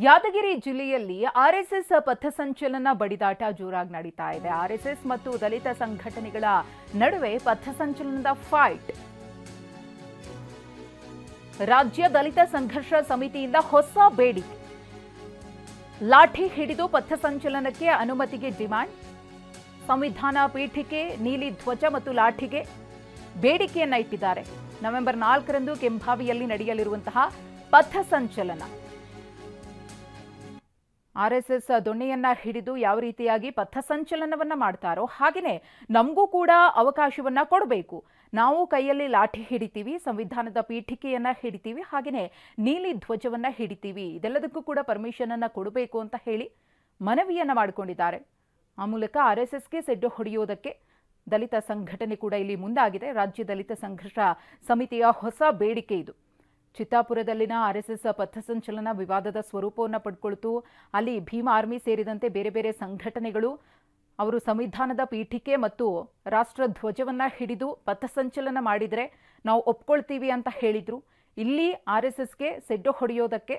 ಯಾದಗಿರಿ ಜಿಲ್ಲೆಯಲ್ಲಿ ಆರ್ಎಸ್ಎಸ್ ಪಥಸಂಚಲನ ಬಡಿದಾಟ ಜೋರಾಗಿ ನಡೀತಾ ಇದೆ. ಆರ್ಎಸ್ಎಸ್ ಮತ್ತು ದಲಿತ ಸಂಘಟನೆಗಳ ನಡುವೆ ಪಥಸಂಚಲನದ ಫೈಟ್. ರಾಜ್ಯ ದಲಿತ ಸಂಘರ್ಷ ಸಮಿತಿಯಿಂದ ಹೊಸ ಬೇಡಿಕೆ. ಲಾಠಿ ಹಿಡಿದು ಪಥಸಂಚಲನಕ್ಕೆ ಅನುಮತಿಗೆ ಡಿಮಾಂಡ್. ಸಂವಿಧಾನ ಪೀಠಕ್ಕೆ ನೀಲಿ ಧ್ವಜ ಮತ್ತು ಲಾಠಿಗೆ ಬೇಡಿಕೆಯನ್ನ ಇಟ್ಟಿದ್ದಾರೆ. ನವೆಂಬರ್ 4ರಂದು ಕೆಂಭಾವಿಯಲ್ಲಿ ನಡೆಯಲಿರುವಂತಹ ಪಥಸಂಚಲನ. ಆರ್ಎಸ್ಎಸ್ ದೊಣ್ಣೆಯನ್ನ ಹಿಡಿದು ಯಾವ ರೀತಿಯಾಗಿ ಪಥಸಂಚಲನವನ್ನ ಮಾಡ್ತಾರೋ ಹಾಗೆಯೇ ನಮಗೂ ಕೂಡ ಅವಕಾಶವನ್ನ ಕೊಡಬೇಕು. ನಾವು ಕೈಯಲ್ಲಿ ಲಾಠಿ ಹಿಡಿತೀವಿ, ಸಂವಿಧಾನದ ಪೀಠಿಕೆಯನ್ನ ಹಿಡಿತೀವಿ, ಹಾಗೆಯೇ ನೀಲಿ ಧ್ವಜವನ್ನ ಹಿಡಿತೀವಿ. ಇದೆಲ್ಲದಕ್ಕೂ ಕೂಡ ಪರ್ಮಿಷನ್ ಅನ್ನ ಕೊಡಬೇಕು ಅಂತ ಹೇಳಿ ಮನವಿಯನ್ನ ಮಾಡಿಕೊಂಡಿದ್ದಾರೆ. ಆ ಮೂಲಕ ಆರ್ಎಸ್ಎಸ್ಗೆ ಸೆಡ್ಡು ಹೊಡೆಯೋದಕ್ಕೆ ದಲಿತ ಸಂಘಟನೆ ಕೂಡ ಇಲ್ಲಿ ಮುಂದಾಗಿದೆ. ರಾಜ್ಯ ದಲಿತ ಸಂಘರ್ಷ ಸಮಿತಿಯ ಹೊಸ ಬೇಡಿಕೆ ಇದು. ಚಿತ್ತಾಪುರದಲ್ಲಿನ ಆರ್ಎಸ್ಎಸ್ ಪಥಸಂಚಲನ ವಿವಾದದ ಸ್ವರೂಪವನ್ನು ಪಡ್ಕೊಳ್ತು. ಅಲ್ಲಿ ಭೀಮ್ ಆರ್ಮಿ ಸೇರಿದಂತೆ ಬೇರೆ ಬೇರೆ ಸಂಘಟನೆಗಳು ಅವರು ಸಂವಿಧಾನದ ಪೀಠಿಕೆ ಮತ್ತು ರಾಷ್ಟ್ರ ಧ್ವಜವನ್ನ ಹಿಡಿದು ಪಥಸಂಚಲನ ಮಾಡಿದರೆ ನಾವು ಒಪ್ಕೊಳ್ತೀವಿ ಅಂತ ಹೇಳಿದ್ರು. ಇಲ್ಲಿ ಆರ್ಎಸ್ಎಸ್ಗೆ ಸೆಡ್ಡು ಹೊಡೆಯೋದಕ್ಕೆ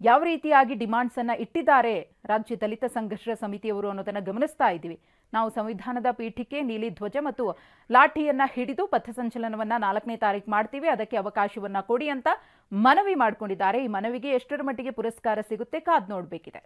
ಯಾವ ರೀತಿಯಾಗಿ ಡಿಮಾಂಡ್ಸ್ ಅನ್ನ ಇಟ್ಟಿದ್ದಾರೆ ರಾಜ್ಯ ದಲಿತ ಸಂಘರ್ಷ ಸಮಿತಿಯವರು ಅನ್ನೋದನ್ನ ಗಮನಿಸ್ತಾ ಇದ್ದೀವಿ. ನಾವು ಸಂವಿಧಾನದ ಪೀಠಿಕೆ, ನೀಲಿ ಧ್ವಜ ಮತ್ತು ಲಾಠಿಯನ್ನ ಹಿಡಿದು ಪಥಸಂಚಲನವನ್ನ 4ನೇ ತಾರೀಕು ಮಾಡ್ತೀವಿ, ಅದಕ್ಕೆ ಅವಕಾಶವನ್ನ ಕೊಡಿ ಅಂತ ಮನವಿ ಮಾಡಿಕೊಂಡಿದ್ದಾರೆ. ಈ ಮನವಿಗೆ ಎಷ್ಟರ ಮಟ್ಟಿಗೆ ಪುರಸ್ಕಾರ ಸಿಗುತ್ತೆ ಕಾದ್ ನೋಡಬೇಕಿದೆ.